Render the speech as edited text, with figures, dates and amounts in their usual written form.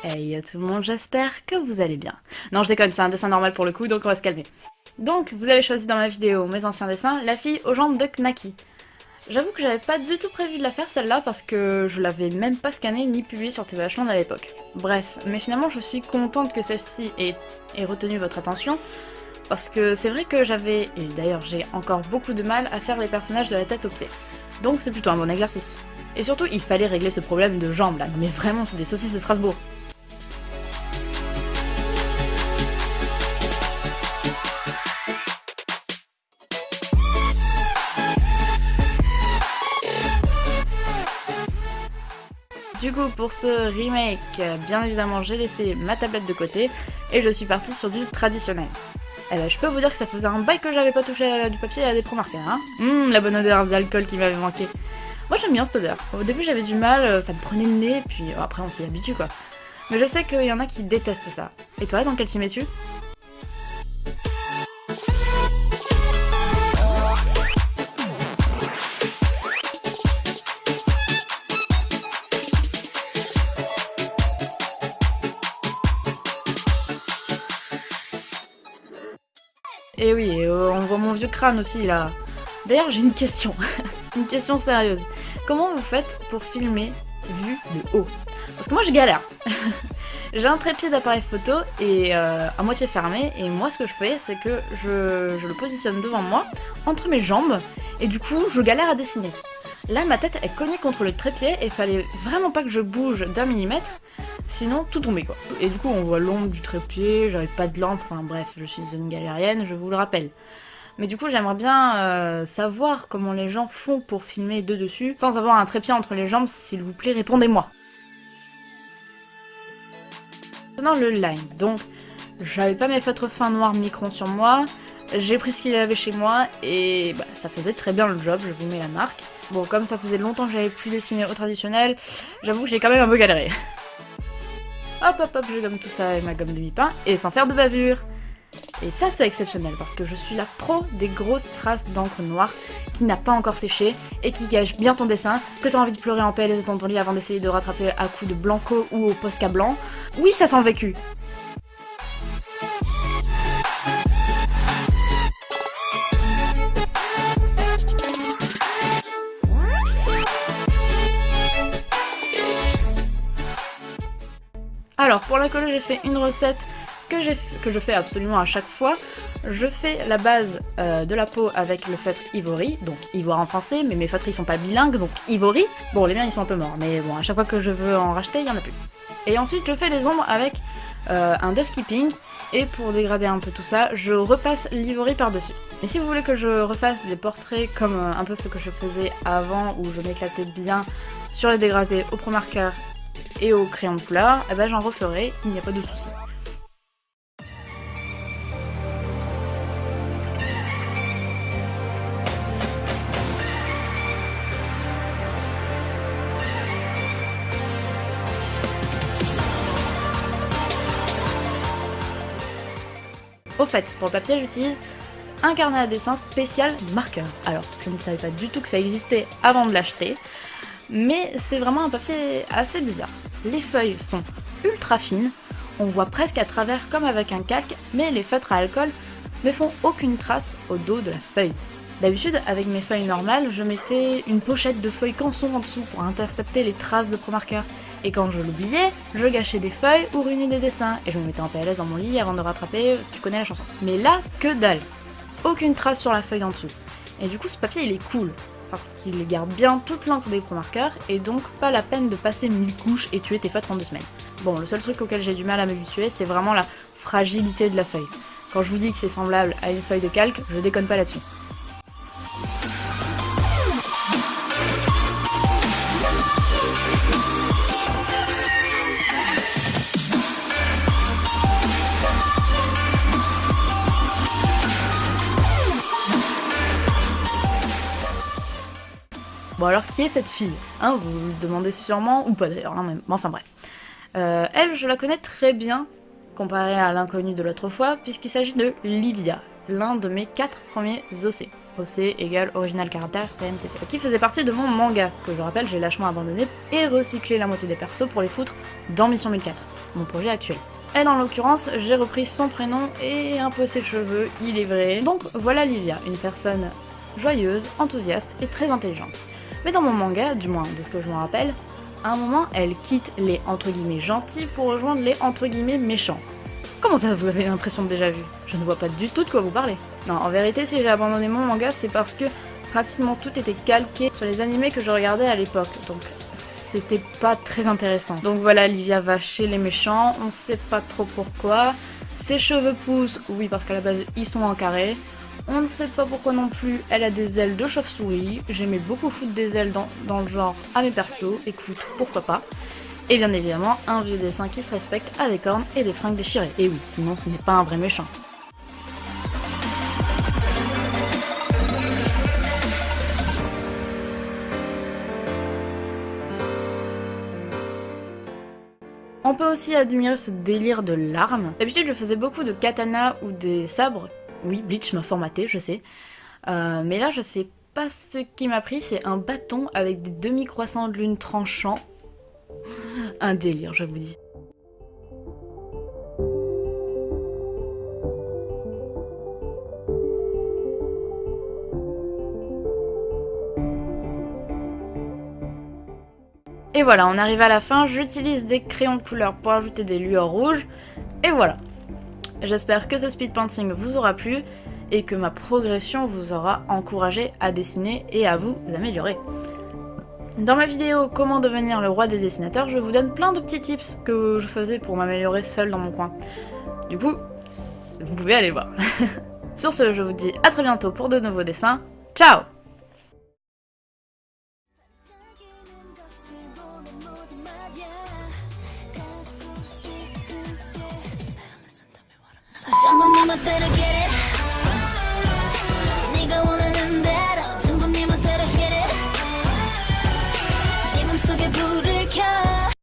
Hey tout le monde, j'espère que vous allez bien. Non, je déconne, c'est un dessin normal pour le coup, donc on va se calmer. Donc, vous avez choisi dans ma vidéo mes anciens dessins, la fille aux jambes de Knacky. J'avoue que j'avais pas du tout prévu de la faire celle-là parce que je l'avais même pas scannée ni publiée sur TVH à l'époque. Bref, mais finalement je suis contente que celle-ci ait retenu votre attention parce que c'est vrai que j'avais, et d'ailleurs j'ai encore beaucoup de mal à faire les personnages de la tête aux pieds. Donc c'est plutôt un bon exercice. Et surtout, il fallait régler ce problème de jambes là. Non mais vraiment, c'est des saucisses de Strasbourg. Du coup, pour ce remake, bien évidemment, j'ai laissé ma tablette de côté et je suis partie sur du traditionnel. Eh ben, je peux vous dire que ça faisait un bail que j'avais pas touché à du papier et à des pro-marqueurs, hein. La bonne odeur d'alcool qui m'avait manqué. Moi, j'aime bien cette odeur. Au début, j'avais du mal, ça me prenait le nez, puis après, on s'y habitue, quoi. Mais je sais qu'il y en a qui détestent ça. Et toi, dans quel team es-tu ? Et oui, on voit mon vieux crâne aussi là. D'ailleurs, j'ai une question. Une question sérieuse. Comment vous faites pour filmer vu de haut? Parce que moi je galère. J'ai un trépied d'appareil photo et à moitié fermé, et moi ce que je fais c'est que je le positionne devant moi, entre mes jambes, et du coup je galère à dessiner. Là ma tête est cognée contre le trépied et fallait vraiment pas que je bouge d'un millimètre, sinon tout tombait quoi. Et du coup on voit l'ombre du trépied, j'avais pas de lampe, enfin bref, je suis une galérienne, je vous le rappelle. Mais du coup j'aimerais bien savoir comment les gens font pour filmer de dessus sans avoir un trépied entre les jambes, s'il vous plaît, répondez-moi. Maintenant le line, donc j'avais pas mes feutres fins noirs micron sur moi, j'ai pris ce qu'il y avait chez moi et bah, ça faisait très bien le job, je vous mets la marque. Bon, comme ça faisait longtemps que j'avais plus dessiné au traditionnel, j'avoue que j'ai quand même un peu galéré. Hop hop hop, je gomme tout ça avec ma gomme de mi-pain et sans faire de bavure. Et ça c'est exceptionnel parce que je suis la pro des grosses traces d'encre noire qui n'a pas encore séché et qui gâche bien ton dessin, que t'as envie de pleurer en PLS dans ton lit avant d'essayer de rattraper à coups de blanco ou au Posca blanc. Oui, ça sent le vécu. Alors pour la colle, j'ai fait une recette que je fais absolument à chaque fois. Je fais la base de la peau avec le feutre Ivory, donc ivoire en français, mais mes feutres ils sont pas bilingues, donc Ivory. Bon, les miens ils sont un peu morts, mais bon, à chaque fois que je veux en racheter, il y en a plus. Et ensuite je fais les ombres avec un dusky-pink, et pour dégrader un peu tout ça, je repasse l'ivory par-dessus. Et si vous voulez que je refasse des portraits comme un peu ce que je faisais avant, où je m'éclatais bien sur les dégradés au pro-marqueur et au crayon de couleur, eh ben j'en referai, il n'y a pas de souci. Au fait, pour le papier, j'utilise un carnet à dessin spécial marqueur. Alors, je ne savais pas du tout que ça existait avant de l'acheter, mais c'est vraiment un papier assez bizarre. Les feuilles sont ultra fines, on voit presque à travers comme avec un calque, mais les feutres à alcool ne font aucune trace au dos de la feuille. D'habitude, avec mes feuilles normales, je mettais une pochette de feuilles canson en dessous pour intercepter les traces de pro-marqueur. Et quand je l'oubliais, je gâchais des feuilles ou ruinais des dessins, et je me mettais en PLS dans mon lit avant de rattraper, tu connais la chanson. Mais là, que dalle. Aucune trace sur la feuille d'en dessous. Et du coup, ce papier, il est cool, parce qu'il garde bien toute l'encre des pro-marqueurs, et donc pas la peine de passer 1000 couches et tuer tes feutres en 2 semaines. Bon, le seul truc auquel j'ai du mal à m'habituer, c'est vraiment la fragilité de la feuille. Quand je vous dis que c'est semblable à une feuille de calque, je déconne pas là-dessus. Bon alors, qui est cette fille, hein, vous vous le demandez sûrement, ou pas d'ailleurs, hein, même. Enfin bref. Elle, je la connais très bien, comparée à l'inconnue de l'autre fois, puisqu'il s'agit de Livia. l'un de mes 4 premiers OC. OC égale Original Character TMTC, qui faisait partie de mon manga, que je rappelle j'ai lâchement abandonné, et recyclé la moitié des persos pour les foutre dans Mission 1004, mon projet actuel. Elle, en l'occurrence, j'ai repris son prénom et un peu ses cheveux, il est vrai. Donc voilà Livia, une personne joyeuse, enthousiaste et très intelligente. Mais dans mon manga, du moins de ce que je me rappelle, à un moment, elle quitte les entre guillemets gentils pour rejoindre les entre guillemets méchants. Comment ça, vous avez l'impression de déjà vu? Je ne vois pas du tout de quoi vous parlez. Non, en vérité, si j'ai abandonné mon manga, c'est parce que pratiquement tout était calqué sur les animés que je regardais à l'époque, donc c'était pas très intéressant. Donc voilà, Livia va chez les méchants, on sait pas trop pourquoi. Ses cheveux poussent, oui, parce qu'à la base, ils sont en carré. On ne sait pas pourquoi non plus, elle a des ailes de chauve-souris. J'aimais beaucoup foutre des ailes dans le genre à mes persos, écoute, pourquoi pas. Et bien évidemment, un vieux dessin qui se respecte a des cornes et des fringues déchirées. Et oui, sinon ce n'est pas un vrai méchant. On peut aussi admirer ce délire de l'arme. D'habitude, je faisais beaucoup de katana ou des sabres. Oui, Bleach m'a formaté, je sais. Mais là, je sais pas ce qui m'a pris, c'est un bâton avec des demi-croissants de lune tranchants. Un délire, je vous dis. Et voilà, on arrive à la fin, j'utilise des crayons de couleur pour ajouter des lueurs rouges, et voilà. J'espère que ce speed painting vous aura plu, et que ma progression vous aura encouragé à dessiner et à vous améliorer. Dans ma vidéo Comment devenir le roi des dessinateurs, je vous donne plein de petits tips que je faisais pour m'améliorer seule dans mon coin. Du coup, vous pouvez aller voir. Sur ce, je vous dis à très bientôt pour de nouveaux dessins. Ciao! 전부 네 멋대로 get it